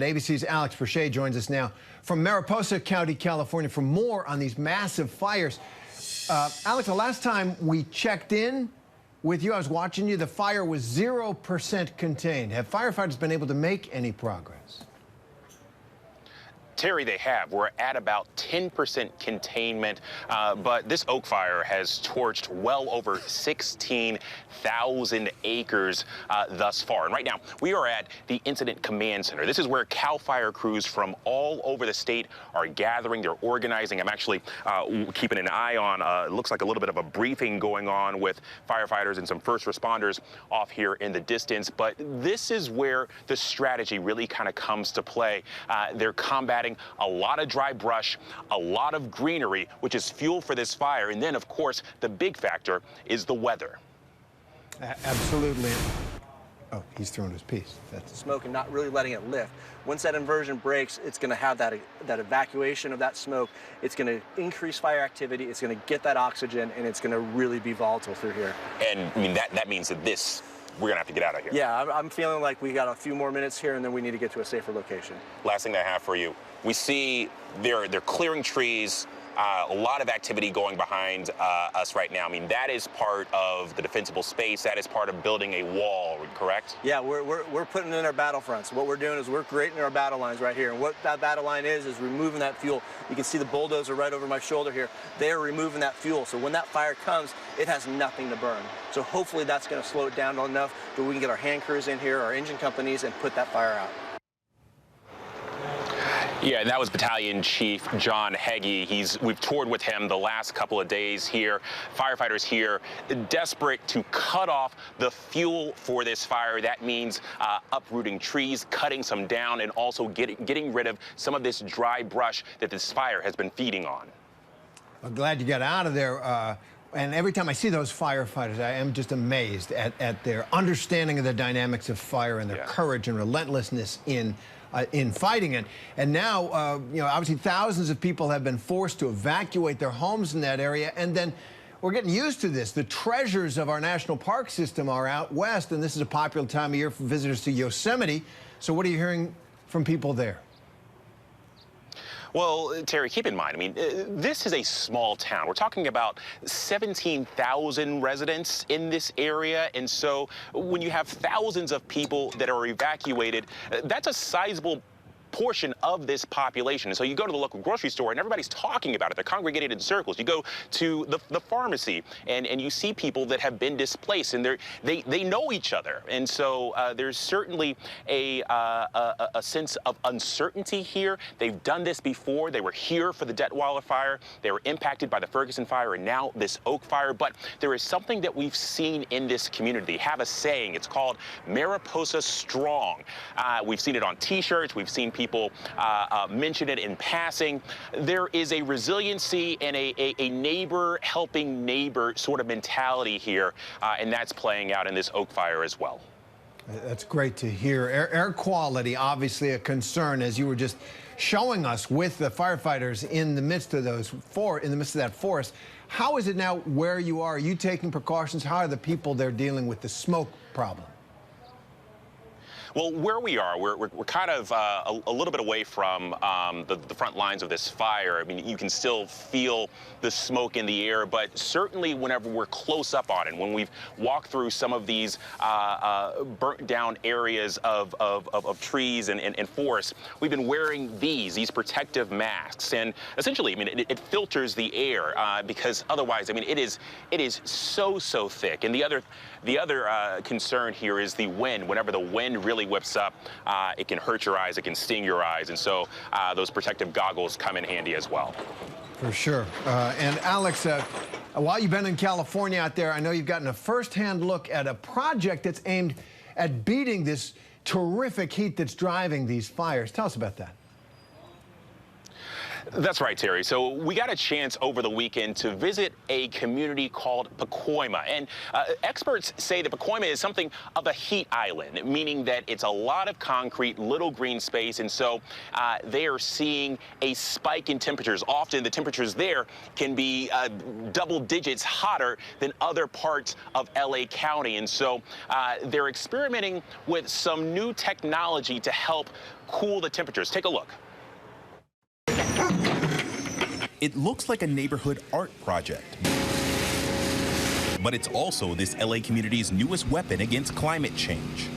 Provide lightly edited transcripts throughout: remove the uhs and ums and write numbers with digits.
ABC's Alex Presha joins us now from Mariposa County, California, for more on these massive fires. Alex, the last time we checked in with you, I was watching you, the fire was 0% contained. Have firefighters been able to make any progress? Terry, they have. We're at about 10% containment, but this oak fire has torched well over 16,000 acres thus far. And right now, we are at the Incident Command Center. This is where CAL FIRE crews from all over the state are gathering. They're organizing. I'm actually keeping an eye on, it looks like a little bit of a briefing going on with firefighters and some first responders off here in the distance. But this is where the strategy really kind of comes to play. They're combating a lot of dry brush, a lot of greenery, which is fuel for this fire. And then, of course, the big factor is the weather. Absolutely. Oh, he's throwing his piece. That's smoke and not really letting it lift. Once that inversion breaks, it's going to have that evacuation of that smoke. It's going to increase fire activity. It's going to get that oxygen, and it's going to really be volatile through here. And I mean, that means that we're going to have to get out of here. Yeah, I'm feeling like we got a few more minutes here, and then we need to get to a safer location. Last thing I have for you, we see they're clearing trees, a lot of activity going behind us right now. I mean, that is part of the defensible space. That is part of building a wall, correct? Yeah, we're putting in our battle fronts. What we're doing is we're creating our battle lines right here. And what that battle line is removing that fuel. You can see the bulldozer right over my shoulder here. They are removing that fuel. So when that fire comes, it has nothing to burn. So hopefully that's going to slow it down enough that we can get our hand crews in here, our engine companies, and put that fire out. Yeah, and that was Battalion Chief John Heggie. We've toured with him the last couple of days here. Firefighters here desperate to cut off the fuel for this fire. That means uprooting trees, cutting some down, and also getting rid of some of this dry brush that this fire has been feeding on. I'm glad you got out of there. And every time I see those firefighters, I am just amazed at their understanding of the dynamics of fire and their courage and relentlessness in fighting it. And now, you know, obviously thousands of people have been forced to evacuate their homes in that area. And then we're getting used to this. The treasures of our national park system are out west, and this is a popular time of year for visitors to Yosemite. So what are you hearing from people there? Well, Terry, keep in mind, I mean, this is a small town. We're talking about 17,000 residents in this area. And so when you have thousands of people that are evacuated, that's a sizable portion of this population. And so you go to the local grocery store and everybody's talking about it. They're congregated in circles. You go to the pharmacy and you see people that have been displaced, and they know each other. And so there's certainly a sense of uncertainty here. They've done this before. They were here for the Detweiler fire. They were impacted by the Ferguson fire and now this oak fire. But there is something that we've seen in this community. They have a saying. It's called Mariposa Strong. We've seen it on T-shirts. We've seen people mention it in passing. There is a resiliency and a neighbor helping neighbor sort of mentality here, and that's playing out in this oak fire as well. That's great to hear. Air quality, obviously a concern, as you were just showing us with the firefighters in the midst of that forest. How is it now where you are? Are you taking precautions? How are the people there dealing with the smoke problem? Well, where we are, we're kind of a little bit away from the front lines of this fire. I mean, you can still feel the smoke in the air, but certainly whenever we're close up on it, when we've walked through some of these burnt down areas of trees and forests, we've been wearing these protective masks. And essentially, I mean, it filters the air because otherwise, I mean, it is so thick. And the other concern here is the wind. Whenever the wind really whips up, it can hurt your eyes, it can sting your eyes, and so those protective goggles come in handy as well. For sure. And Alex, while you've been in California out there, I know you've gotten a first-hand look at a project that's aimed at beating this terrific heat that's driving these fires. Tell us about that. That's right, Terry. So we got a chance over the weekend to visit a community called Pacoima. And experts say that Pacoima is something of a heat island, meaning that it's a lot of concrete, little green space. And so they are seeing a spike in temperatures. Often the temperatures there can be double digits hotter than other parts of LA County. And so they're experimenting with some new technology to help cool the temperatures. Take a look. It looks like a neighborhood art project, but it's also this LA community's newest weapon against climate change.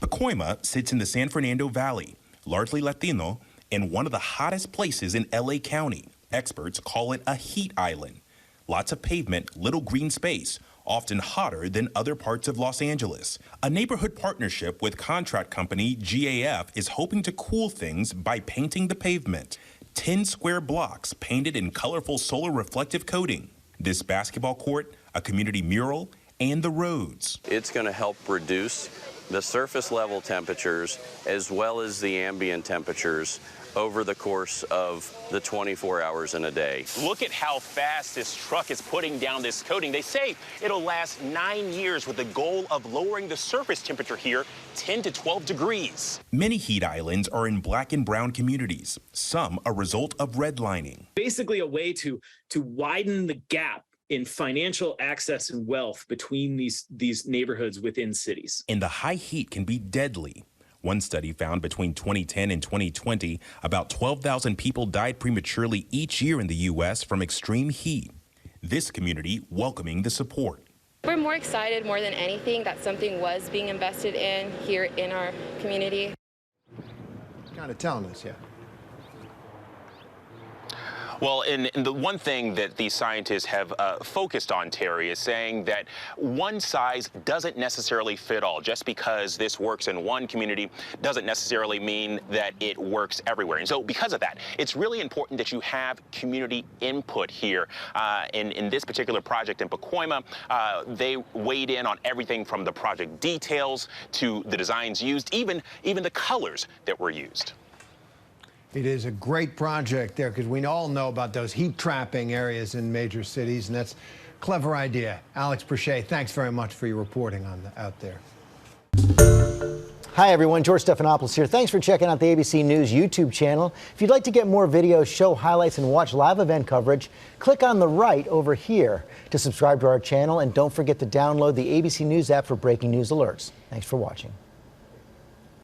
Pacoima sits in the San Fernando Valley, largely Latino, and one of the hottest places in LA County. Experts call it a heat island. Lots of pavement, little green space, often hotter than other parts of Los Angeles. A neighborhood partnership with contract company GAF is hoping to cool things by painting the pavement. 10 square blocks painted in colorful solar reflective coating. This basketball court, a community mural, and the roads. It's going to help reduce the surface level temperatures as well as the ambient temperatures over the course of the 24 hours in a day. Look at how fast this truck is putting down this coating. They say it'll last 9 years with the goal of lowering the surface temperature here 10 to 12 degrees. Many heat islands are in black and brown communities, some a result of redlining. Basically a way to widen the gap in financial access and wealth between these neighborhoods within cities. And the high heat can be deadly. One study found between 2010 and 2020, about 12,000 people died prematurely each year in the U.S. from extreme heat. This community welcoming the support. We're more excited more than anything that something was being invested in here in our community. Kind of telling us, yeah. Well, and the one thing that these scientists have focused on, Terry, is saying that one size doesn't necessarily fit all. Just because this works in one community doesn't necessarily mean that it works everywhere. And so because of that, it's really important that you have community input here. In this particular project in Pacoima, they weighed in on everything from the project details to the designs used, even the colors that were used. It is a great project there because we all know about those heat trapping areas in major cities, and that's a clever idea. Alex Presha, thanks very much for your reporting on out there. Hi everyone, George Stephanopoulos here. Thanks for checking out the ABC News YouTube channel. If you'd like to get more videos, show highlights, and watch live event coverage, click on the right over here to subscribe to our channel, and don't forget to download the ABC News app for breaking news alerts. Thanks for watching.